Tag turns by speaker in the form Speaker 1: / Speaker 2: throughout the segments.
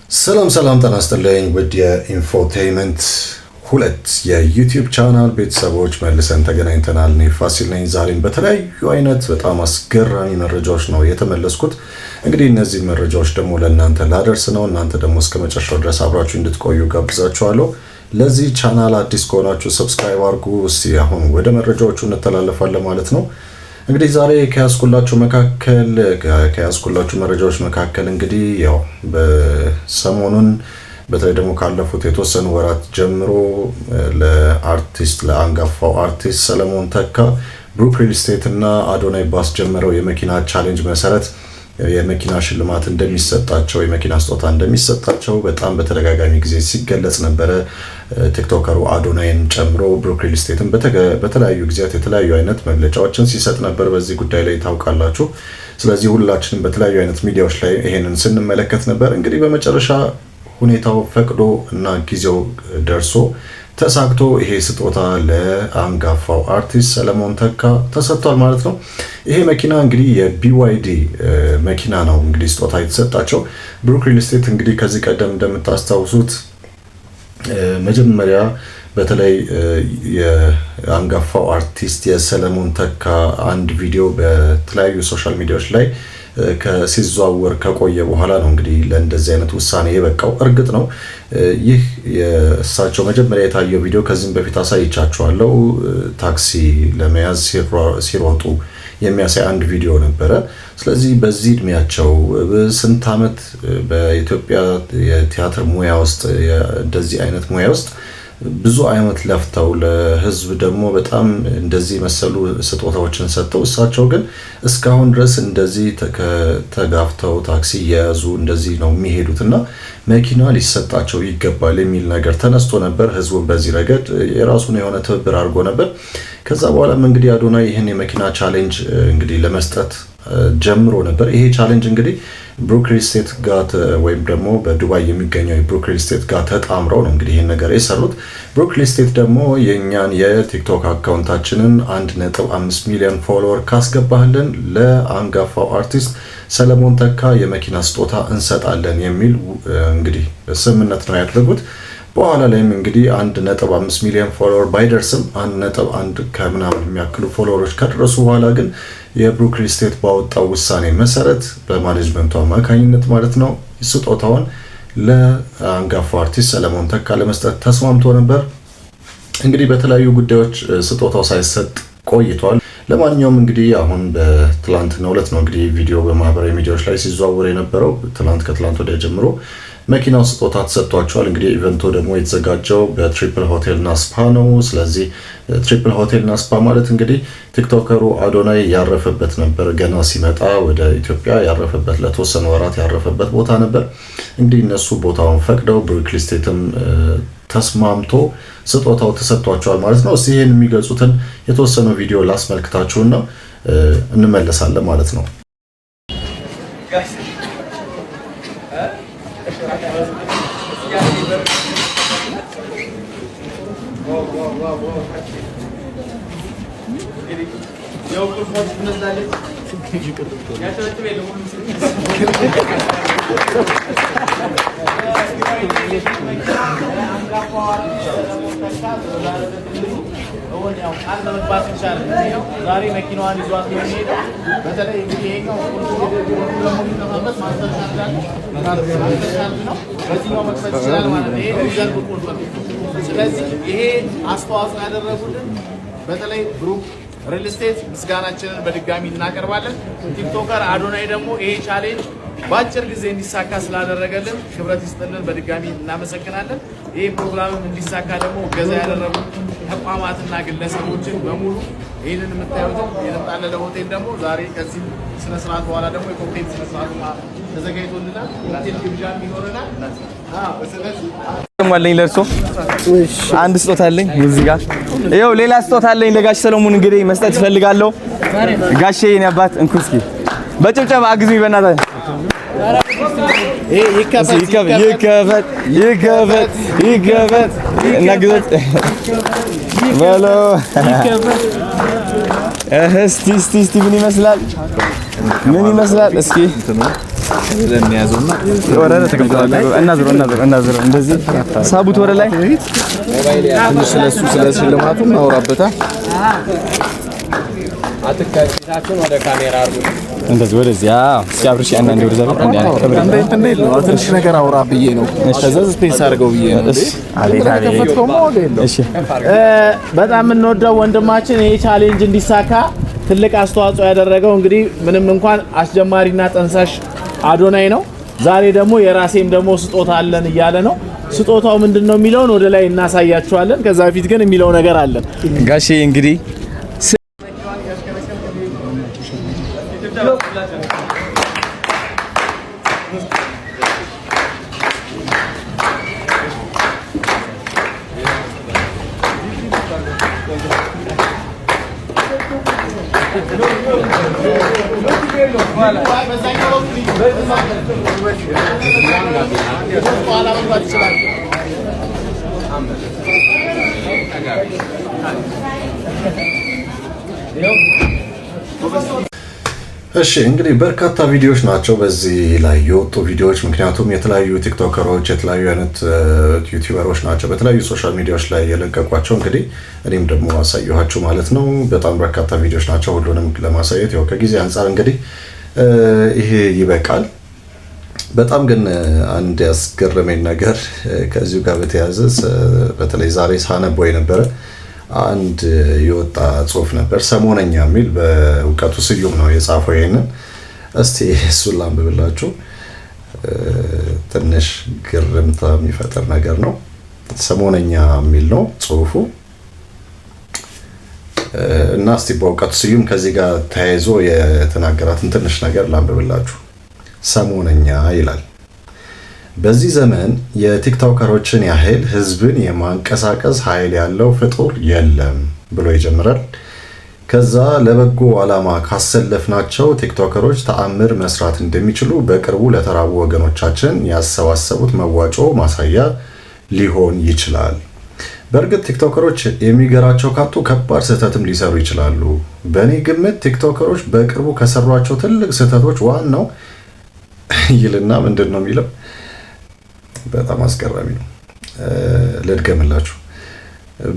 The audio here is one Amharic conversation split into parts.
Speaker 1: ሰላም ጤና ይስጥልኝ ውድ የኢንፎቴይመንት ሁለት የዩቲዩብ ቻናል ቤተሰቦች መልሰን ተገናኝተናል። እኔ ፋሲል ነኝ። ዛሬም በተለያዩ አይነት በጣም አስገራሚ መረጃዎች ነው የተመለስኩት። እንግዲህ እነዚህ መረጃዎች ደግሞ ለእናንተ ላደርስ ነው። እናንተ ደግሞ እስከ መጨረሻው ድረስ አብራችሁ እንድትቆዩ ጋብዛችኋለሁ። ለዚህ ቻናል አዲስ ከሆናችሁ ሰብስክራይብ አድርጉ። እስቲ አሁን ወደ መረጃዎቹ እንተላለፋለን ማለት ነው። እንግዲህ ዛሬ ከያዝኩላችሁ መረጃዎች መካከል እንግዲህ ያው በሰሞኑን በተለይ ደግሞ ካለፉት የተወሰኑ ወራት ጀምሮ ለአንጋፋው አርቲስት ሰለሞን ተካ ብሩክ ሪል ስቴት እና አዶናይ ባስ ጀመረው የመኪና ቻሌንጅ መሰረት የመኪና ሽልማት እንደሚሰጣቸው የመኪና ስጦታ እንደሚሰጣቸው በጣም በተደጋጋሚ ጊዜ ሲገለጽ ነበረ። ቲክቶከሩ አዶናይን ጨምሮ ብሩክ ሪል ስቴትን በተለያዩ ጊዜያት የተለያዩ አይነት መግለጫዎችን ሲሰጥ ነበር በዚህ ጉዳይ ላይ ታውቃላችሁ። ስለዚህ ሁላችንም በተለያዩ አይነት ሚዲያዎች ላይ ይሄንን ስንመለከት ነበር። እንግዲህ በመጨረሻ ሁኔታው ፈቅዶ እና ጊዜው ደርሶ ተሳክቶ ይሄ ስጦታ ለአንጋፋው አርቲስት ሰለሞን ተካ ተሰጥቷል ማለት ነው። ይሄ መኪና እንግዲህ የቢዋይዲ መኪና ነው እንግዲህ ስጦታ የተሰጣቸው። ብሩክ ሪል ስቴት እንግዲህ ከዚህ ቀደም እንደምታስታውሱት መጀመሪያ በተለይ የአንጋፋው አርቲስት የሰለሞን ተካ አንድ ቪዲዮ በተለያዩ ሶሻል ሚዲያዎች ላይ ሲዘዋወር ከቆየ በኋላ ነው እንግዲህ ለእንደዚህ አይነት ውሳኔ የበቃው። እርግጥ ነው ይህ የእሳቸው መጀመሪያ የታየው ቪዲዮ ከዚህም በፊት አሳይቻችኋለሁ። ታክሲ ለመያዝ ሲሮጡ የሚያሳይ አንድ ቪዲዮ ነበረ። ስለዚህ በዚህ እድሜያቸው ስንት ዓመት በኢትዮጵያ የቲያትር ሙያ ውስጥ እንደዚህ አይነት ሙያ ውስጥ ብዙ አይነት ለፍተው ለህዝብ ደግሞ በጣም እንደዚህ መሰሉ ስጦታዎችን ሰጥተው እሳቸው ግን እስካሁን ድረስ እንደዚህ ተጋፍተው ታክሲ የያዙ እንደዚህ ነው የሚሄዱትና መኪና ሊሰጣቸው ይገባል የሚል ነገር ተነስቶ ነበር። ህዝቡን በዚህ ረገድ የራሱን የሆነ ትብብር አድርጎ ነበር። ከዛ በኋላም እንግዲህ አዶናይ ይህን የመኪና ቻሌንጅ እንግዲህ ለመስጠት ጀምሮ ነበር። ይሄ ቻሌንጅ እንግዲህ ብሩክ ሪል ስቴት ጋር ወይም ደግሞ በዱባይ የሚገኘው የብሩክ ሪል ስቴት ጋር ተጣምረው ነው እንግዲህ ይሄን ነገር የሰሩት። ብሩክ ሪል ስቴት ደግሞ የኛን የቲክቶክ አካውንታችንን 1.5 ሚሊዮን ፎሎወር ካስገባህልን ለአንጋፋው አርቲስት ሰለሞን ተካ የመኪና ስጦታ እንሰጣለን የሚል እንግዲህ ስምምነት ነው ያደረጉት። በኋላ ላይም እንግዲህ 1.5 ሚሊዮን ፎሎወር ባይደርስም 1.1 ከምናምን የሚያክሉ ፎሎወሮች ከደረሱ በኋላ ግን የብሩክ ሪል ስቴት ባወጣው ውሳኔ መሰረት በማኔጅመንቱ አማካኝነት ማለት ነው ስጦታውን ለአንጋፋው አርቲስት ሰለሞን ተካ ለመስጠት ተስማምቶ ነበር። እንግዲህ በተለያዩ ጉዳዮች ስጦታው ሳይሰጥ ቆይቷል። ለማንኛውም እንግዲህ አሁን በትላንትናው ዕለት ነው እንግዲህ ቪዲዮ በማህበራዊ ሚዲያዎች ላይ ሲዘዋወር የነበረው። ከትላንት ወዲያ ጀምሮ መኪናው ስጦታ ተሰጥቷቸዋል። እንግዲህ ኢቨንቱ ደግሞ የተዘጋጀው በትሪፕል ሆቴል እና ስፓ ነው። ስለዚህ ትሪፕል ሆቴል እና ስፓ ማለት እንግዲህ ቲክቶከሩ አዶናይ ያረፈበት ነበር። ገና ሲመጣ ወደ ኢትዮጵያ ያረፈበት ለተወሰኑ ወራት ያረፈበት ቦታ ነበር። እንግዲህ እነሱ ቦታውን ፈቅደው ብሩክ ሪል ስቴትም ተስማምቶ ስጦታው ተሰጥቷቸዋል ማለት ነው። እስቲ ይሄን የሚገልጹትን የተወሰኑ ቪዲዮ ላስመልክታችሁና እንመለሳለን ማለት ነው።
Speaker 2: ዛሬ መኪናዋን ይዟት የሚሄደው በተለይ እንግዲህ ይሄኛው በዚህኛው መክፈት ይችላል ማለት ነው። ይሄ ሪዘርቭ ቁልፍ ነው። ስለዚህ ይሄ አስተዋጽኦ ያደረጉልን በተለይ ብሩክ ሪል ስቴት ምስጋናችንን በድጋሚ እናቀርባለን። ቲክቶከር አዶናይ ደግሞ ይሄ ቻሌንጅ በአጭር ጊዜ እንዲሳካ ስላደረገልን ክብረት ይስጥልን፣ በድጋሚ እናመሰግናለን። ይሄ ፕሮግራምም እንዲሳካ ደግሞ እገዛ ያደረጉ ተቋማትና ግለሰቦችን በሙሉ ይህንን የምታዩትን የነጣለለ ሆቴል ደግሞ ዛሬ ከዚህ ስነስርዓት በኋላ ደግሞ የኮክቴል ስነስርዓቱ ተዘጋጅቶልናል። ሆቴል ግብዣም ይኖረናል። ስለዚህ
Speaker 3: አለኝ ለእርሶ አንድ ስጦታ አለኝ እዚህ ጋር ይኸው፣ ሌላ ስጦታ አለኝ ለጋሽ ሰለሞን እንግዲህ መስጠት እፈልጋለሁ። ጋሼ የኔ አባት እንኩ እስኪ በጭብጨባ አግዙኝ በእናትህ። ይከፈት እናግዘት በሎ። እስቲ ምን ይመስላል እስኪ
Speaker 2: ለሚያዘውና
Speaker 3: ወረደ ተቀምጧል እና ዞሮ እንደዚህ ሳቡት ወደ ላይ
Speaker 2: ትንሽ ስለሱ ሽልማቱ እናወራበታ
Speaker 4: አትከታተሉ ወደ ካሜራ አርጉ
Speaker 3: እንደዚህ ወደዚህ ሲያብርሽ አንዳንዴ ወደዛ
Speaker 2: ትንሽ ነገር አውራ ብዬ ነው ከዛ ስፔስ አድርገው ብዬ ነው
Speaker 3: እሺ
Speaker 2: በጣም የምንወደው ወንድማችን ይሄ ቻሌንጅ እንዲሳካ ትልቅ አስተዋጽኦ ያደረገው እንግዲህ ምንም እንኳን አስጀማሪና ጠንሳሽ አዶናይ ነው ዛሬ ደግሞ የራሴም ደግሞ ስጦታ አለን እያለ ነው ስጦታው ምንድነው የሚለውን ወደ ላይ እናሳያችኋለን ከዛ በፊት ግን የሚለው ነገር አለን
Speaker 3: ጋሼ እንግዲህ
Speaker 1: እሺ እንግዲህ በርካታ ቪዲዮዎች ናቸው በዚህ ላይ የወጡ ቪዲዮዎች ምክንያቱም የተለያዩ ቲክቶከሮች የተለያዩ አይነት ዩቲዩበሮች ናቸው በተለያዩ ሶሻል ሚዲያዎች ላይ የለቀቋቸው እንግዲህ እኔም ደግሞ አሳየኋችሁ ማለት ነው በጣም በርካታ ቪዲዮዎች ናቸው ሁሉንም ለማሳየት ያው ከጊዜ አንፃር እንግዲህ ይሄ ይበቃል በጣም ግን አንድ ያስገረመኝ ነገር ከዚሁ ጋር በተያያዘ በተለይ ዛሬ ሳነበው የነበረ አንድ የወጣ ጽሁፍ ነበር ሰሞነኛ የሚል በእውቀቱ ስዩም ነው የጻፈው ይሄንን እስቲ እሱን ላንብብላችሁ ትንሽ ግርምታ የሚፈጥር ነገር ነው ሰሞነኛ የሚል ነው ጽሁፉ እና እስቲ በእውቀቱ ስዩም ከዚህ ጋር ተያይዞ የተናገራትን ትንሽ ነገር ላንብብላችሁ ሰሞነኛ ይላል በዚህ ዘመን የቲክቶከሮችን ያህል ህዝብን የማንቀሳቀስ ኃይል ያለው ፍጡር የለም ብሎ ይጀምራል ከዛ ለበጎ ዓላማ ካሰለፍናቸው ቲክቶከሮች ተአምር መስራት እንደሚችሉ በቅርቡ ለተራቡ ወገኖቻችን ያሰባሰቡት መዋጮ ማሳያ ሊሆን ይችላል በእርግጥ ቲክቶከሮች የሚገራቸው ካጡ ከባድ ስህተትም ሊሰሩ ይችላሉ በእኔ ግምት ቲክቶከሮች በቅርቡ ከሰሯቸው ትልቅ ስህተቶች ዋናው ይልና ምንድነው የሚለው በጣም አስገራሚ ነው ልድገምላችሁ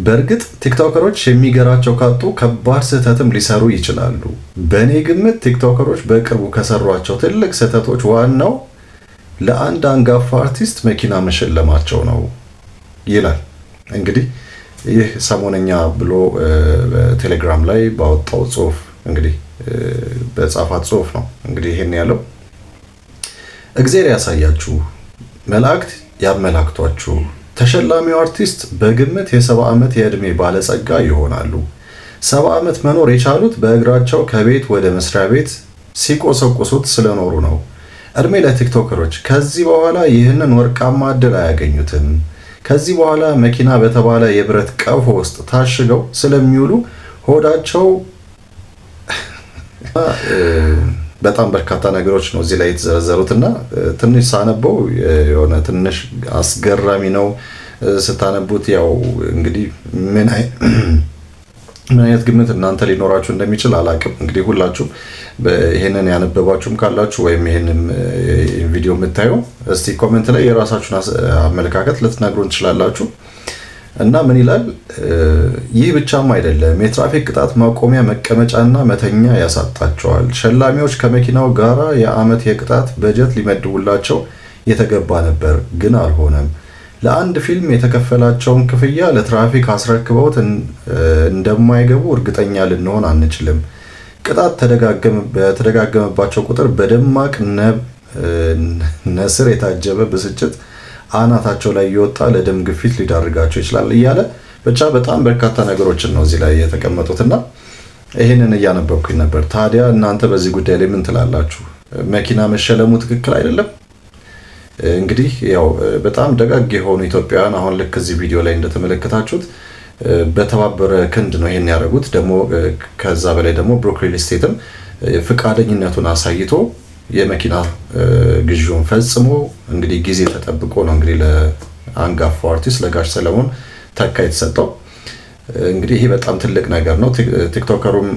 Speaker 1: በእርግጥ ቲክቶከሮች የሚገራቸው ካጡ ከባድ ስህተትም ሊሰሩ ይችላሉ በእኔ ግምት ቲክቶከሮች በቅርቡ ከሰሯቸው ትልቅ ስህተቶች ዋናው ለአንድ አንጋፋ አርቲስት መኪና መሸለማቸው ነው ይላል እንግዲህ ይህ ሰሞነኛ ብሎ በቴሌግራም ላይ ባወጣው ጽሁፍ እንግዲህ በጻፋት ጽሁፍ ነው እንግዲህ ይሄን ያለው እግዚአብሔር ያሳያችሁ መላእክት ያመላክቷችሁ ተሸላሚው አርቲስት በግምት የ70 ዓመት የዕድሜ ባለጸጋ ይሆናሉ 70 ዓመት መኖር የቻሉት በእግራቸው ከቤት ወደ መስሪያ ቤት ሲቆሰቁሱት ስለኖሩ ነው እድሜ ለቲክቶከሮች ከዚህ በኋላ ይህንን ወርቃማ ዕድል አያገኙትም ከዚህ በኋላ መኪና በተባለ የብረት ቀፎ ውስጥ ታሽገው ስለሚውሉ ሆዳቸው በጣም በርካታ ነገሮች ነው እዚህ ላይ የተዘረዘሩትና ትንሽ ሳነበው የሆነ ትንሽ አስገራሚ ነው ስታነቡት ያው እንግዲህ ምን አይነት ግምት እናንተ ሊኖራችሁ እንደሚችል አላቅም እንግዲህ ሁላችሁ ይሄንን ያነበባችሁም ካላችሁ ወይም ይሄንን ቪዲዮ የምታዩ እስቲ ኮሜንት ላይ የራሳችሁን አመለካከት ልትነግሩን ትችላላችሁ እና ምን ይላል ይህ ብቻም አይደለም የትራፊክ ቅጣት ማቆሚያ መቀመጫና መተኛ ያሳጣቸዋል ሸላሚዎች ከመኪናው ጋራ የአመት የቅጣት በጀት ሊመድቡላቸው የተገባ ነበር ግን አልሆነም ለአንድ ፊልም የተከፈላቸውን ክፍያ ለትራፊክ አስረክበውት እንደማይገቡ እርግጠኛ ልንሆን አንችልም ቅጣት በተደጋገመባቸው ቁጥር በደማቅ ነስር የታጀበ ብስጭት አናታቸው ላይ ይወጣ ለደም ግፊት ሊዳርጋቸው ይችላል እያለ ብቻ በጣም በርካታ ነገሮችን ነው እዚህ ላይ የተቀመጡትና ይሄንን እያነበብኩኝ ነበር ታዲያ እናንተ በዚህ ጉዳይ ላይ ምን ትላላችሁ መኪና መሸለሙ ትክክል አይደለም እንግዲህ ያው በጣም ደጋግ የሆኑ ኢትዮጵያውያን አሁን ልክ እዚህ ቪዲዮ ላይ እንደተመለከታችሁት በተባበረ ክንድ ነው ይሄን ያደረጉት ደግሞ ከዛ በላይ ደግሞ ብሩክ ሪል ስቴትም ፍቃደኝነቱን አሳይቶ የመኪና ግዢውን ፈጽሞ እንግዲህ ጊዜ ተጠብቆ ነው እንግዲህ ለአንጋፋው አርቲስት ለጋሽ ሰለሞን ተካ የተሰጠው እንግዲህ ይሄ በጣም ትልቅ ነገር ነው። ቲክቶከሩም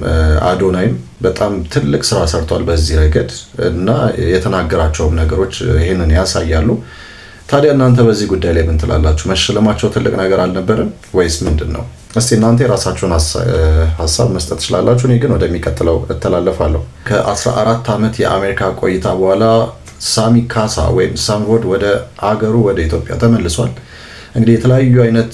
Speaker 1: አዶናይም በጣም ትልቅ ስራ ሰርቷል በዚህ ረገድ እና የተናገራቸውም ነገሮች ይሄንን ያሳያሉ። ታዲያ እናንተ በዚህ ጉዳይ ላይ ምን ትላላችሁ? መሸለማቸው ትልቅ ነገር አልነበረም ወይስ ምንድነው? እስቲ እናንተ የራሳችሁን ሀሳብ መስጠት ትችላላችሁ። እኔ ግን ወደሚቀጥለው እተላለፋለሁ። ከ14 ዓመት የአሜሪካ ቆይታ በኋላ ሳሚ ካሳ ወይም ሳምቮድ ወደ አገሩ ወደ ኢትዮጵያ ተመልሷል። እንግዲህ የተለያዩ አይነት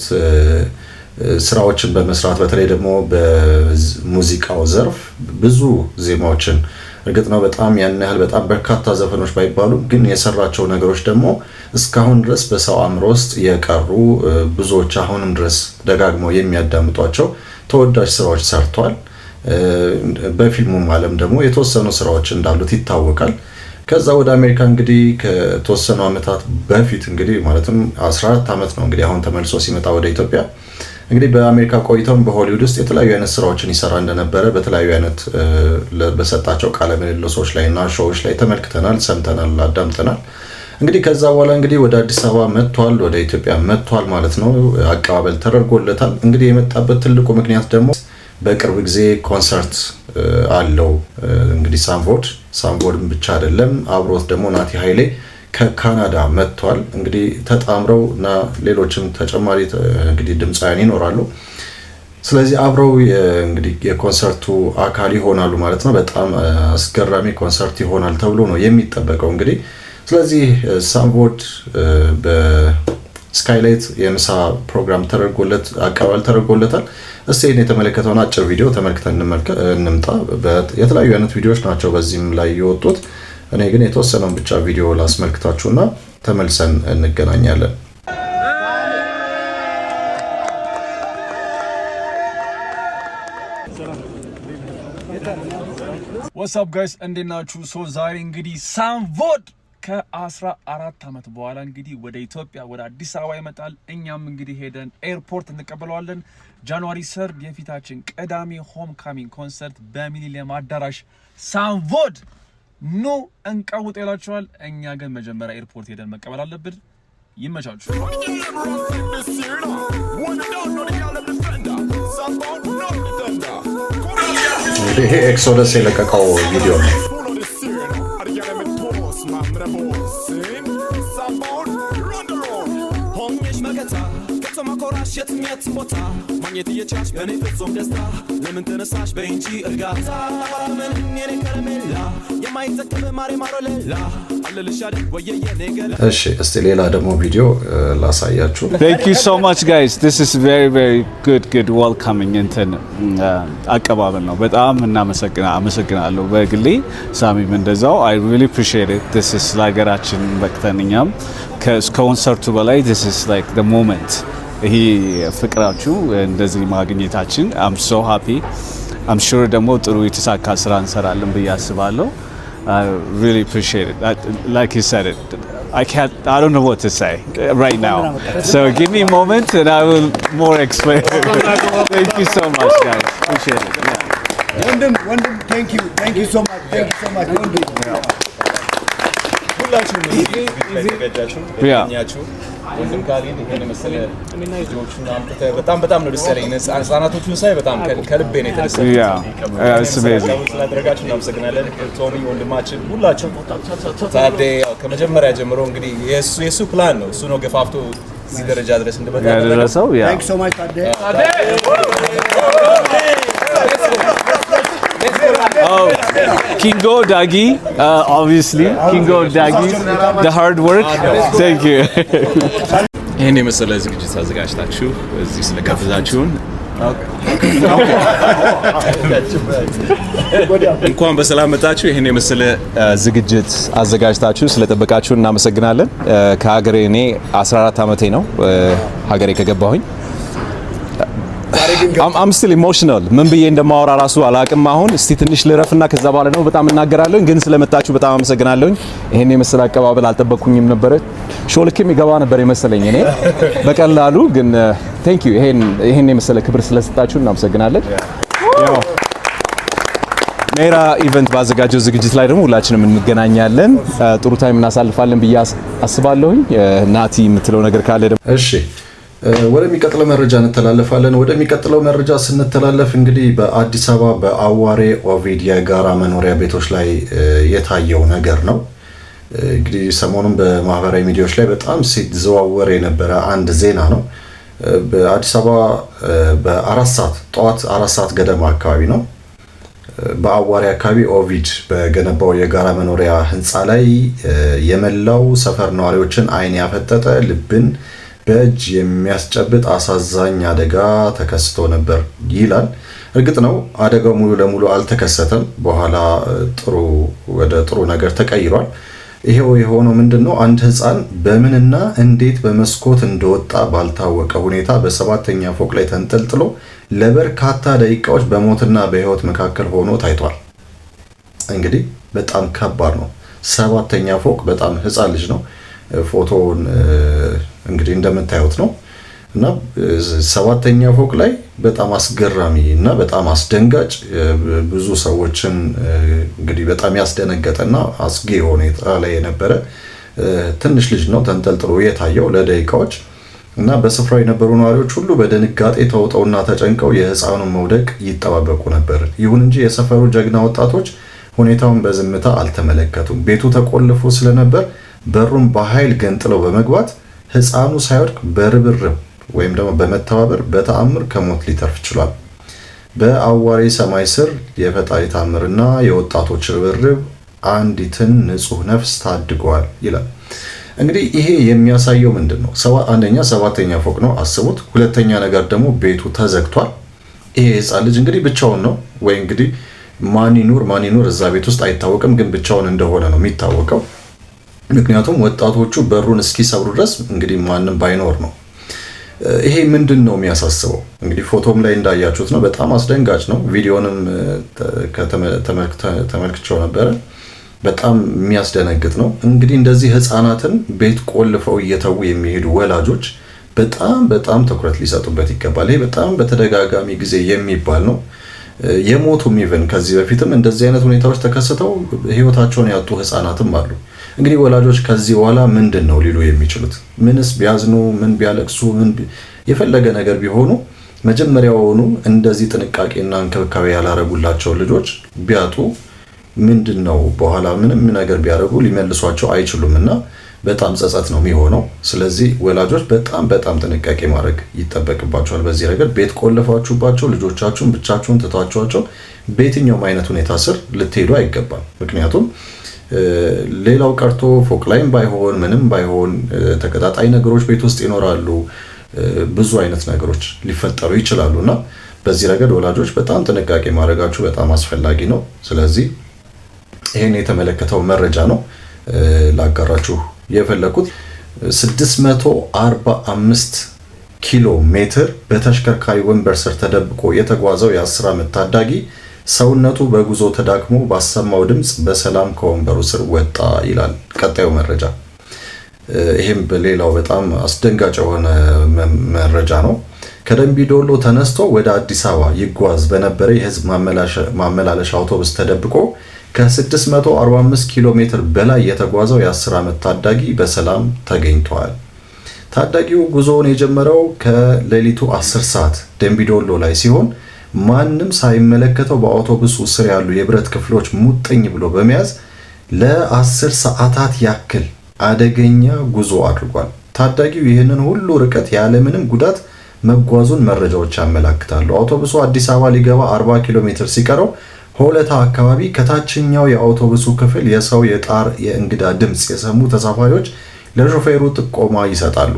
Speaker 1: ስራዎችን በመስራት በተለይ ደግሞ በሙዚቃው ዘርፍ ብዙ ዜማዎችን እርግጥ ነው በጣም ያን ያህል በጣም በርካታ ዘፈኖች ባይባሉ ግን የሰራቸው ነገሮች ደግሞ እስካሁን ድረስ በሰው አእምሮ ውስጥ የቀሩ ብዙዎች አሁንም ድረስ ደጋግመው የሚያዳምጧቸው ተወዳጅ ስራዎች ሰርቷል። በፊልሙም ዓለም ደግሞ የተወሰኑ ስራዎች እንዳሉት ይታወቃል። ከዛ ወደ አሜሪካ እንግዲህ ከተወሰኑ ዓመታት በፊት እንግዲህ ማለትም 14 ዓመት ነው እንግዲህ አሁን ተመልሶ ሲመጣ ወደ ኢትዮጵያ እንግዲህ በአሜሪካ ቆይታውን በሆሊውድ ውስጥ የተለያዩ አይነት ስራዎችን ይሰራ እንደነበረ በተለያዩ አይነት በሰጣቸው ቃለ ምልልሶች ላይ እና ሾዎች ላይ ተመልክተናል፣ ሰምተናል፣ አዳምጠናል። እንግዲህ ከዛ በኋላ እንግዲህ ወደ አዲስ አበባ መጥቷል፣ ወደ ኢትዮጵያ መጥቷል ማለት ነው። አቀባበል ተደርጎለታል። እንግዲህ የመጣበት ትልቁ ምክንያት ደግሞ በቅርብ ጊዜ ኮንሰርት አለው። እንግዲህ ሳምቮድም ብቻ አይደለም፣ አብሮት ደግሞ ናቲ ኃይሌ ከካናዳ መጥቷል። እንግዲህ ተጣምረው እና ሌሎችም ተጨማሪ እንግዲህ ድምፃውያን ይኖራሉ። ስለዚህ አብረው እንግዲህ የኮንሰርቱ አካል ይሆናሉ ማለት ነው። በጣም አስገራሚ ኮንሰርት ይሆናል ተብሎ ነው የሚጠበቀው እንግዲህ። ስለዚህ ሳምቮድ በስካይላይት የምሳ ፕሮግራም ተደርጎለት አቀባበል ተደርጎለታል። እስቲ ይሄን የተመለከተውን አጭር ቪዲዮ ተመልክተን እንምጣ። የተለያዩ አይነት ቪዲዮዎች ናቸው በዚህም ላይ የወጡት። እኔ ግን የተወሰነውን ብቻ ቪዲዮ ላስመልክታችሁና ተመልሰን እንገናኛለን።
Speaker 5: What's up guys? እንዴት ናችሁ? ዛሬ እንግዲህ ሳምቮድ ከ14 ዓመት በኋላ እንግዲህ ወደ ኢትዮጵያ ወደ አዲስ አበባ ይመጣል። እኛም እንግዲህ ሄደን ኤርፖርት እንቀበለዋለን። ጃንዋሪ 3 የፊታችን ቅዳሜ ሆም ካሚንግ ኮንሰርት በሚሊኒየም አዳራሽ ሳምቮድ ኑ እንቀውጥ ይላችኋል። እኛ ግን መጀመሪያ ኤርፖርት ሄደን መቀበል አለብን። ይመቻችሁ።
Speaker 1: ይሄ ኤክሶደስ የለቀቀው ቪዲዮ ነው።
Speaker 6: የትኛት ቦታ ማግኘት እየቻች በእኔ ፍጹም ደስታ ለምን ተነሳሽ በእንጂ እርጋታ ምን የኔ ከረሜላ የማይጠቅም ማሬ ማሮሌላ አለልሽ አይደል ወየየ ነገላ።
Speaker 1: እሺ እስቲ ሌላ ደግሞ ቪዲዮ ላሳያችሁ።
Speaker 7: Thank you so much guys. This is very good welcoming እንትን አቀባበል ነው። በጣም አመሰግናለሁ በግሌ ሳሚም እንደዛው I really appreciate it. This is ለሀገራችን በቅተንኛም ከኮንሰርቱ በላይ this is like the moment. ይሄ ፍቅራችሁ እንደዚህ ማግኘታችን I'm so happy. I'm sure ደግሞ ጥሩ የተሳካ ስራ እንሰራለን ብዬ አስባለሁ። I really appreciate it. Like you said it, I don't know what to say right now. So give me a moment and I will more explain. Thank you so much guys. Appreciate it. Yeah.
Speaker 8: Wondem, thank you so much. Thank you so much.
Speaker 5: ሁላችሁም እዚህ ተገጃችሁ ተገኛችሁ ወንድም ካሊድ ይሄን መሰለ ልጆቹን አምጥተህ በጣም ነው ደስ ያለኝ። ህፃናቶቹን ሳይ በጣም ከልቤ ነው የተደሰተው። ስላደረጋችሁ እናመሰግናለን። ቶሚ ወንድማችን ሁላችሁ ታዴ ከመጀመሪያ ጀምሮ እንግዲህ የሱ ፕላን ነው እሱ ነው ገፋፍቶ እዚህ ደረጃ ድረስ እንደበቃ
Speaker 7: ያደረሰው።
Speaker 8: Thank you so much ታዴ።
Speaker 7: Oh, Kingo Dagi, obviously Kingo Dagi, the hard work. Thank you.
Speaker 5: ይሄን የመሰለ ዝግጅት አዘጋጅታችሁ እዚህ ስለጋበዛችሁን እንኳን በሰላም መጣችሁ። ይሄን የመሰለ ዝግጅት አዘጋጅታችሁ ስለጠበቃችሁ እናመሰግናለን። ከሀገሬ እኔ 14 ዓመቴ ነው ሀገሬ ከገባሁኝ። I'm still emotional. ምን ብዬ እንደማወራ ራሱ አላቅም። አሁን እስቲ ትንሽ ልረፍና ከዛ በኋላ ነው በጣም እናገራለሁ። ግን ስለመጣችሁ በጣም አመሰግናለሁ። ይሄን የመሰለ አቀባበል አልጠበቅኩኝም ነበር። ሾልክም ይገባ ነበር የመሰለኝ እኔ በቀላሉ ግን thank you ይሄን የመሰለ ክብር ስለሰጣችሁ እናመሰግናለን። ያው ሜራ ኢቨንት ባዘጋጀው ዝግጅት ላይ ደግሞ ሁላችንም እንገናኛለን። ጥሩ ታይም እናሳልፋለን ብዬ አስባለሁኝ። ናቲ የምትለው ነገር ካለ ደግሞ
Speaker 1: እሺ ወደሚቀጥለው መረጃ እንተላለፋለን። ወደሚቀጥለው መረጃ ስንተላለፍ እንግዲህ በአዲስ አበባ በአዋሬ ኦቪድ የጋራ መኖሪያ ቤቶች ላይ የታየው ነገር ነው። እንግዲህ ሰሞኑን በማህበራዊ ሚዲያዎች ላይ በጣም ሲዘዋወር የነበረ አንድ ዜና ነው። በአዲስ አበባ ጠዋት 4 ሰዓት ገደማ አካባቢ ነው በአዋሬ አካባቢ ኦቪድ በገነባው የጋራ መኖሪያ ህንፃ ላይ የመላው ሰፈር ነዋሪዎችን አይን ያፈጠጠ ልብን በእጅ የሚያስጨብጥ አሳዛኝ አደጋ ተከስቶ ነበር ይላል። እርግጥ ነው አደጋው ሙሉ ለሙሉ አልተከሰተም። በኋላ ወደ ጥሩ ነገር ተቀይሯል። ይሄው የሆነው ምንድነው? አንድ ህፃን በምንና እንዴት በመስኮት እንደወጣ ባልታወቀ ሁኔታ በሰባተኛ ፎቅ ላይ ተንጠልጥሎ ለበርካታ ደቂቃዎች በሞትና በህይወት መካከል ሆኖ ታይቷል። እንግዲህ በጣም ከባድ ነው። ሰባተኛ ፎቅ በጣም ህፃን ልጅ ነው። ፎቶውን እንግዲህ እንደምታዩት ነው እና ሰባተኛ ፎቅ ላይ በጣም አስገራሚ እና በጣም አስደንጋጭ ብዙ ሰዎችን እንግዲህ በጣም ያስደነገጠና አስጊ ሁኔታ ላይ የነበረ ትንሽ ልጅ ነው ተንጠልጥሎ የታየው ለደቂቃዎች እና በስፍራው የነበሩ ነዋሪዎች ሁሉ በድንጋጤ ተውጠውና ተጨንቀው የህፃኑን መውደቅ ይጠባበቁ ነበር። ይሁን እንጂ የሰፈሩ ጀግና ወጣቶች ሁኔታውን በዝምታ አልተመለከቱም። ቤቱ ተቆልፎ ስለነበር በሩን በኃይል ገንጥለው በመግባት ህፃኑ ሳይወድቅ በርብርብ ወይም ደግሞ በመተባበር በተአምር ከሞት ሊተርፍ ችሏል። በአዋሬ ሰማይ ስር የፈጣሪ ተአምርና የወጣቶች ርብርብ አንዲትን ንጹህ ነፍስ ታድገዋል ይላል። እንግዲህ ይሄ የሚያሳየው ምንድነው? አንደኛ ሰባተኛ ፎቅ ነው አስቡት። ሁለተኛ ነገር ደግሞ ቤቱ ተዘግቷል። ይሄ ህፃን ልጅ እንግዲህ ብቻውን ነው ወይ እንግዲህ ማን ይኑር እዛ ቤት ውስጥ አይታወቅም፣ ግን ብቻውን እንደሆነ ነው የሚታወቀው። ምክንያቱም ወጣቶቹ በሩን እስኪሰብሩ ድረስ እንግዲህ ማንም ባይኖር ነው። ይሄ ምንድን ነው የሚያሳስበው? እንግዲህ ፎቶም ላይ እንዳያችሁት ነው። በጣም አስደንጋጭ ነው። ቪዲዮንም ተመልክቼው ነበረ። በጣም የሚያስደነግጥ ነው። እንግዲህ እንደዚህ ህፃናትን ቤት ቆልፈው እየተዉ የሚሄዱ ወላጆች በጣም ትኩረት ሊሰጡበት ይገባል። ይሄ በጣም በተደጋጋሚ ጊዜ የሚባል ነው። የሞቱም ኢቨን ከዚህ በፊትም እንደዚህ አይነት ሁኔታዎች ተከስተው ህይወታቸውን ያጡ ህፃናትም አሉ። እንግዲህ ወላጆች ከዚህ በኋላ ምንድን ነው ሊሉ የሚችሉት? ምንስ ቢያዝኑ፣ ምን ቢያለቅሱ፣ የፈለገ ነገር ቢሆኑ መጀመሪያውኑ እንደዚህ ጥንቃቄና እንክብካቤ ያላረጉላቸው ልጆች ቢያጡ ምንድን ነው በኋላ ምንም ነገር ቢያደርጉ ሊመልሷቸው አይችሉም እና በጣም ጸጸት ነው የሚሆነው። ስለዚህ ወላጆች በጣም ጥንቃቄ ማድረግ ይጠበቅባቸዋል። በዚህ ረገድ ቤት ቆልፋችሁባቸው ልጆቻችሁን ብቻችሁን ትቷቸዋቸው በየትኛውም አይነት ሁኔታ ስር ልትሄዱ አይገባም። ምክንያቱም ሌላው ቀርቶ ፎቅ ላይም ባይሆን ምንም ባይሆን ተቀጣጣይ ነገሮች ቤት ውስጥ ይኖራሉ። ብዙ አይነት ነገሮች ሊፈጠሩ ይችላሉ እና በዚህ ረገድ ወላጆች በጣም ጥንቃቄ ማድረጋችሁ በጣም አስፈላጊ ነው። ስለዚህ ይሄን የተመለከተው መረጃ ነው ላጋራችሁ የፈለኩት። 645 ኪሎ ሜትር በተሽከርካሪ ወንበር ስር ተደብቆ የተጓዘው የ10 ዓመት ታዳጊ ሰውነቱ በጉዞ ተዳክሞ ባሰማው ድምፅ በሰላም ከወንበሩ ስር ወጣ ይላል ቀጣዩ መረጃ። ይሄም በሌላው በጣም አስደንጋጭ የሆነ መረጃ ነው። ከደንቢ ዶሎ ተነስቶ ወደ አዲስ አበባ ይጓዝ በነበረ የህዝብ ማመላለሻ አውቶቡስ ተደብቆ ከ645 ኪሎ ሜትር በላይ የተጓዘው የ10 ዓመት ታዳጊ በሰላም ተገኝቷል። ታዳጊው ጉዞውን የጀመረው ከሌሊቱ 10 ሰዓት ደንቢ ዶሎ ላይ ሲሆን ማንም ሳይመለከተው በአውቶቡሱ ስር ያሉ የብረት ክፍሎች ሙጥኝ ብሎ በመያዝ ለ10 ሰዓታት ያክል አደገኛ ጉዞ አድርጓል። ታዳጊው ይህንን ሁሉ ርቀት ያለምንም ጉዳት መጓዙን መረጃዎች ያመለክታሉ። አውቶቡሱ አዲስ አበባ ሊገባ 40 ኪሎ ሜትር ሲቀረው ሆለታ አካባቢ ከታችኛው የአውቶቡሱ ክፍል የሰው የጣር የእንግዳ ድምፅ የሰሙ ተሳፋሪዎች ለሾፌሩ ጥቆማ ይሰጣሉ።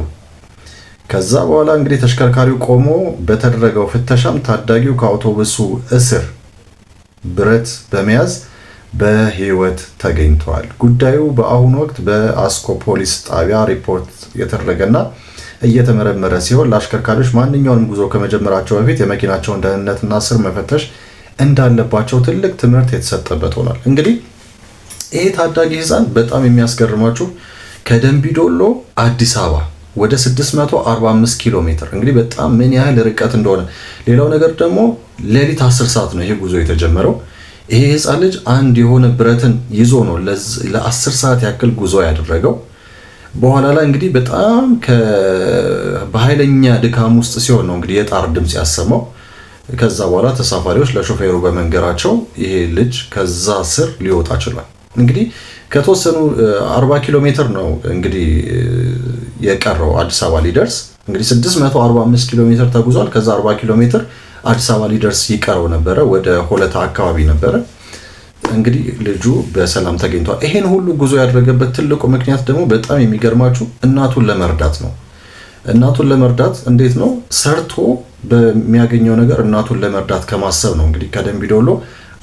Speaker 1: ከዛ በኋላ እንግዲህ ተሽከርካሪው ቆሞ በተደረገው ፍተሻም ታዳጊው ከአውቶቡሱ እስር ብረት በመያዝ በህይወት ተገኝቷል። ጉዳዩ በአሁኑ ወቅት በአስኮ ፖሊስ ጣቢያ ሪፖርት የተደረገና እየተመረመረ ሲሆን ለአሽከርካሪዎች ማንኛውንም ጉዞ ከመጀመራቸው በፊት የመኪናቸውን ደህንነትና ስር መፈተሽ እንዳለባቸው ትልቅ ትምህርት የተሰጠበት ሆኗል። እንግዲህ ይሄ ታዳጊ ህፃን በጣም የሚያስገርማችሁ ከደንቢ ዶሎ አዲስ አበባ ወደ 645 ኪሎ ሜትር እንግዲህ በጣም ምን ያህል ርቀት እንደሆነ። ሌላው ነገር ደግሞ ሌሊት 10 ሰዓት ነው ይሄ ጉዞ የተጀመረው። ይሄ ህፃን ልጅ አንድ የሆነ ብረትን ይዞ ነው ለ10 ሰዓት ያክል ጉዞ ያደረገው። በኋላ ላይ እንግዲህ በጣም በኃይለኛ ድካም ውስጥ ሲሆን ነው እንግዲህ የጣር ድምጽ ያሰማው። ከዛ በኋላ ተሳፋሪዎች ለሾፌሩ በመንገራቸው ይሄ ልጅ ከዛ ስር ሊወጣ ችሏል። እንግዲህ ከተወሰኑ 40 ኪሎ ሜትር ነው እንግዲህ የቀረው አዲስ አበባ ሊደርስ። እንግዲህ 645 ኪሎ ሜትር ተጉዟል። ከዛ 40 ኪሎ ሜትር አዲስ አበባ ሊደርስ ይቀረው ነበረ፣ ወደ ሆለታ አካባቢ ነበረ። እንግዲህ ልጁ በሰላም ተገኝቷል። ይሄን ሁሉ ጉዞ ያደረገበት ትልቁ ምክንያት ደግሞ በጣም የሚገርማችሁ እናቱን ለመርዳት ነው። እናቱን ለመርዳት እንዴት ነው? ሰርቶ በሚያገኘው ነገር እናቱን ለመርዳት ከማሰብ ነው እንግዲህ ከደንቢ ዶሎ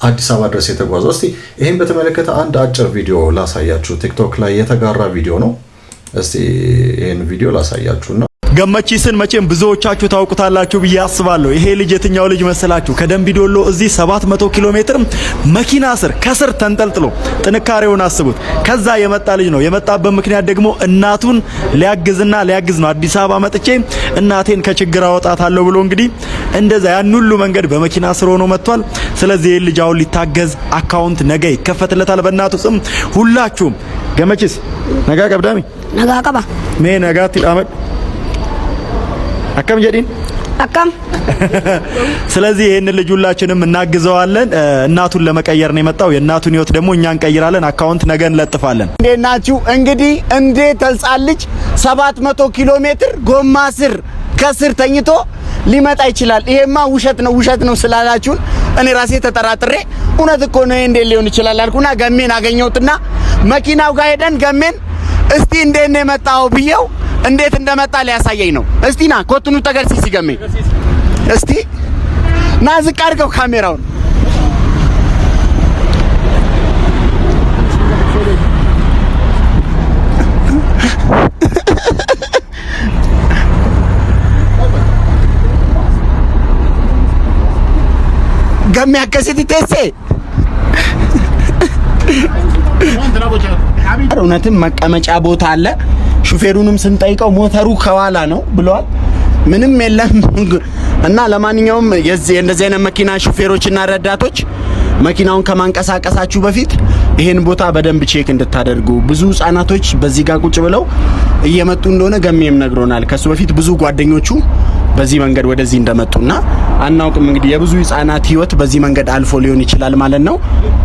Speaker 1: አዲስ አበባ ድረስ የተጓዘው። እስቲ ይሄን በተመለከተ አንድ አጭር ቪዲዮ ላሳያችሁ። ቲክቶክ ላይ የተጋራ ቪዲዮ ነው። እስቲ ይሄን ቪዲዮ ላሳያችሁና
Speaker 9: ገመቺስን መቼም ብዙዎቻችሁ ታውቁታላችሁ ብዬ አስባለሁ። ይሄ ልጅ የትኛው ልጅ መሰላችሁ? ከደንቢ ዶሎ እዚህ 700 ኪሎ ሜትር መኪና ስር ከስር ተንጠልጥሎ ጥንካሬውን አስቡት። ከዛ የመጣ ልጅ ነው። የመጣበት ምክንያት ደግሞ እናቱን ሊያግዝ ነው። አዲስ አበባ መጥቼ እናቴን ከችግር አወጣታለሁ ብሎ እንግዲህ እንደዛ ያን ሁሉ መንገድ በመኪና ስር ሆኖ መጥቷል። ስለዚህ ይሄ ልጅ አሁን ሊታገዝ አካውንት ነገ ይከፈትለታል በእናቱ ስም። ሁላችሁም ገመቺስ ነጋ ቀብዳሚ
Speaker 10: ነጋ ቀባ
Speaker 9: ሜ ነጋት አመድ አከም ጀዲን
Speaker 10: አከም።
Speaker 9: ስለዚህ ይሄን ልጅ ሁላችንም እናግዘዋለን። እናቱን ለመቀየር ነው የመጣው። የእናቱን ህይወት ደግሞ እኛ እንቀይራለን። አካውንት ነገ እንለጥፋለን።
Speaker 8: እንዴት ናችሁ? እንግዲህ እንዴት ተልጻል ልጅ 700 ኪሎ ሜትር ጎማ ስር ከስር ተኝቶ ሊመጣ ይችላል? ይሄማ ውሸት ነው ስላላችሁን እኔ ራሴ ተጠራጥሬ እውነት እኮ ነው እንዴ ሊሆን ይችላል አልኩና ገሜን አገኘሁትና መኪናው ጋር ሄደን ገሜን እስቲ እንዴት ነው የመጣው ብየው እንዴት እንደመጣ ሊያሳየኝ ነው። እስቲ ና ኮትኑ ተገርሲ ገሜ እስቲ ና ዝቅ አድርገው ካሜራውን። ገሜ አከሲቲ ቴሴ እውነትም መቀመጫ ቦታ አለ። ሹፌሩንም ስንጠይቀው ሞተሩ ከኋላ ነው ብሏል። ምንም የለም እና ለማንኛውም እንደዚህ አይነት መኪና ሹፌሮችና ረዳቶች መኪናውን ከማንቀሳቀሳችሁ በፊት ይሄን ቦታ በደንብ ቼክ እንድታደርጉ። ብዙ ህጻናቶች በዚህ ጋር ቁጭ ብለው እየመጡ እንደሆነ ገሜም ነግሮናል። ከሱ በፊት ብዙ ጓደኞቹ በዚህ መንገድ ወደዚህ እንደመጡና አናውቅም። እንግዲህ የብዙ ህጻናት ህይወት በዚህ መንገድ አልፎ ሊሆን ይችላል ማለት ነው።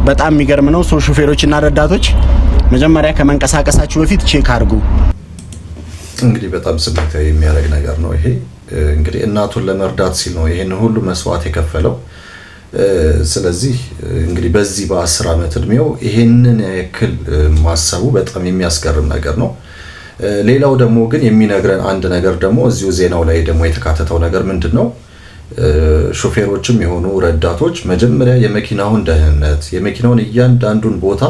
Speaker 8: በጣም የሚገርም ነው። ሹፌሮችና ረዳቶች መጀመሪያ ከመንቀሳቀሳችሁ በፊት ቼክ አድርጉ።
Speaker 1: እንግዲህ በጣም ስሜታዊ የሚያደርግ ነገር ነው ይሄ። እንግዲህ እናቱን ለመርዳት ሲል ነው ይሄን ሁሉ መስዋዕት የከፈለው። ስለዚህ እንግዲህ በዚህ በ10 ዓመት እድሜው ይሄንን ያክል ማሰቡ በጣም የሚያስገርም ነገር ነው። ሌላው ደግሞ ግን የሚነግረን አንድ ነገር ደግሞ እዚሁ ዜናው ላይ ደግሞ የተካተተው ነገር ምንድነው? ሾፌሮችም የሆኑ ረዳቶች መጀመሪያ የመኪናውን ደህንነት የመኪናውን እያንዳንዱን ቦታ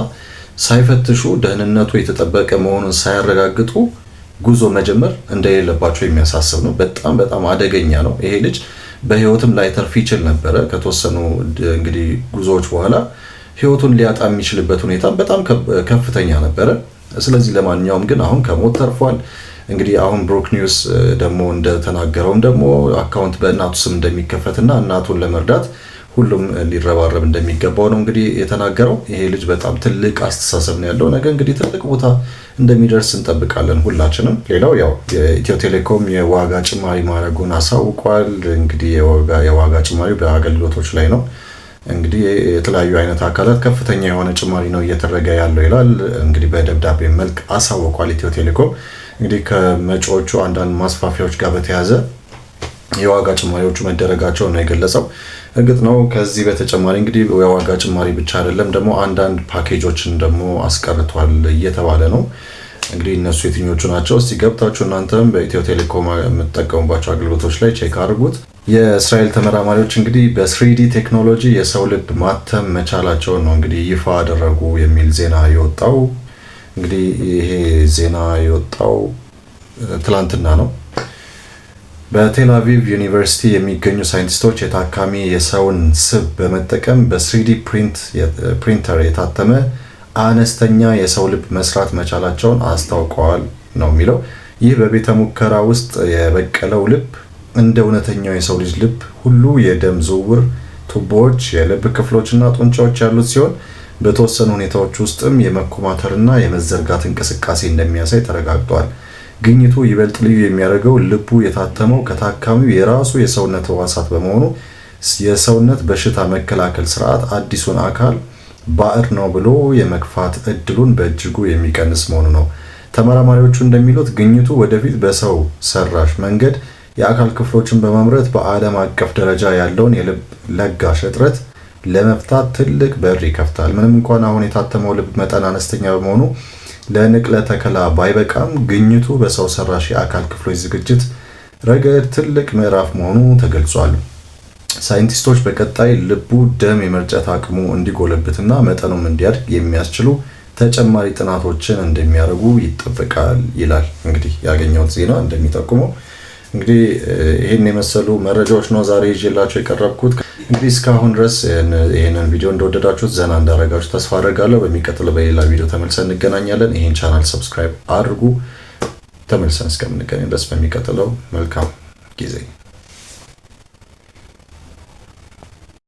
Speaker 1: ሳይፈትሹ ደህንነቱ የተጠበቀ መሆኑን ሳያረጋግጡ ጉዞ መጀመር እንደሌለባቸው የሚያሳስብ ነው። በጣም አደገኛ ነው። ይሄ ልጅ በህይወትም ላይተርፍ ይችል ነበረ። ከተወሰኑ እንግዲህ ጉዞዎች በኋላ ህይወቱን ሊያጣ የሚችልበት ሁኔታ በጣም ከፍተኛ ነበረ። ስለዚህ ለማንኛውም ግን አሁን ከሞት ተርፏል። እንግዲህ አሁን ብሮክ ኒውስ ደግሞ እንደተናገረውም ደግሞ አካውንት በእናቱ ስም እንደሚከፈትና እናቱን ለመርዳት ሁሉም ሊረባረብ እንደሚገባው ነው እንግዲህ የተናገረው። ይሄ ልጅ በጣም ትልቅ አስተሳሰብ ነው ያለው። ነገ እንግዲህ ትልቅ ቦታ እንደሚደርስ እንጠብቃለን ሁላችንም። ሌላው ያው የኢትዮ ቴሌኮም የዋጋ ጭማሪ ማድረጉን አሳውቋል። እንግዲህ የዋጋ ጭማሪ በአገልግሎቶች ላይ ነው። እንግዲህ የተለያዩ አይነት አካላት ከፍተኛ የሆነ ጭማሪ ነው እየተደረገ ያለው ይላል። እንግዲህ በደብዳቤ መልክ አሳውቋል ኢትዮ ቴሌኮም። እንግዲህ ከመጪዎቹ አንዳንድ ማስፋፊያዎች ጋር በተያያዘ የዋጋ ጭማሪዎቹ መደረጋቸው ነው የገለጸው። እርግጥ ነው ከዚህ በተጨማሪ እንግዲህ የዋጋ ጭማሪ ብቻ አይደለም ደግሞ አንዳንድ ፓኬጆችን ደግሞ አስቀርቷል እየተባለ ነው። እንግዲህ እነሱ የትኞቹ ናቸው? እስቲ ገብታችሁ እናንተም በኢትዮ ቴሌኮም የምትጠቀሙባቸው አገልግሎቶች ላይ ቼክ አድርጉት። የእስራኤል ተመራማሪዎች እንግዲህ በ3D ቴክኖሎጂ የሰው ልብ ማተም መቻላቸውን ነው እንግዲህ ይፋ አደረጉ የሚል ዜና የወጣው። እንግዲህ ይሄ ዜና የወጣው ትላንትና ነው። በቴል አቪቭ ዩኒቨርሲቲ የሚገኙ ሳይንቲስቶች የታካሚ የሰውን ስብ በመጠቀም በ3D ፕሪንተር የታተመ አነስተኛ የሰው ልብ መስራት መቻላቸውን አስታውቀዋል ነው የሚለው። ይህ በቤተ ሙከራ ውስጥ የበቀለው ልብ እንደ እውነተኛው የሰው ልጅ ልብ ሁሉ የደም ዝውውር ቱቦዎች፣ የልብ ክፍሎችና ጡንቻዎች ያሉት ሲሆን በተወሰኑ ሁኔታዎች ውስጥም የመኮማተርና የመዘርጋት እንቅስቃሴ እንደሚያሳይ ተረጋግጧል። ግኝቱ ይበልጥ ልዩ የሚያደርገው ልቡ የታተመው ከታካሚው የራሱ የሰውነት ህዋሳት በመሆኑ የሰውነት በሽታ መከላከል ስርዓት አዲሱን አካል ባዕድ ነው ብሎ የመግፋት እድሉን በእጅጉ የሚቀንስ መሆኑ ነው። ተመራማሪዎቹ እንደሚሉት ግኝቱ ወደፊት በሰው ሰራሽ መንገድ የአካል ክፍሎችን በማምረት በዓለም አቀፍ ደረጃ ያለውን የልብ ለጋሽ እጥረት ለመፍታት ትልቅ በር ይከፍታል። ምንም እንኳን አሁን የታተመው ልብ መጠን አነስተኛ በመሆኑ ለንቅለ ተከላ ባይበቃም ግኝቱ በሰው ሰራሽ የአካል ክፍሎች ዝግጅት ረገድ ትልቅ ምዕራፍ መሆኑ ተገልጿል። ሳይንቲስቶች በቀጣይ ልቡ ደም የመርጨት አቅሙ እንዲጎለብትና መጠኑም እንዲያድግ የሚያስችሉ ተጨማሪ ጥናቶችን እንደሚያደርጉ ይጠበቃል ይላል። እንግዲህ ያገኘሁት ዜና እንደሚጠቁመው እንግዲህ ይሄን የመሰሉ መረጃዎች ነው ዛሬ ይዤላችሁ የቀረብኩት። እንግዲህ እስካሁን ድረስ ይሄንን ቪዲዮ እንደወደዳችሁት ዘና እንዳረጋችሁ ተስፋ አደርጋለሁ። በሚቀጥለው በሌላ ቪዲዮ ተመልሰን እንገናኛለን። ይሄን ቻናል ሰብስክራይብ አድርጉ። ተመልሰን እስከምንገናኝ ድረስ በሚቀጥለው መልካም ጊዜ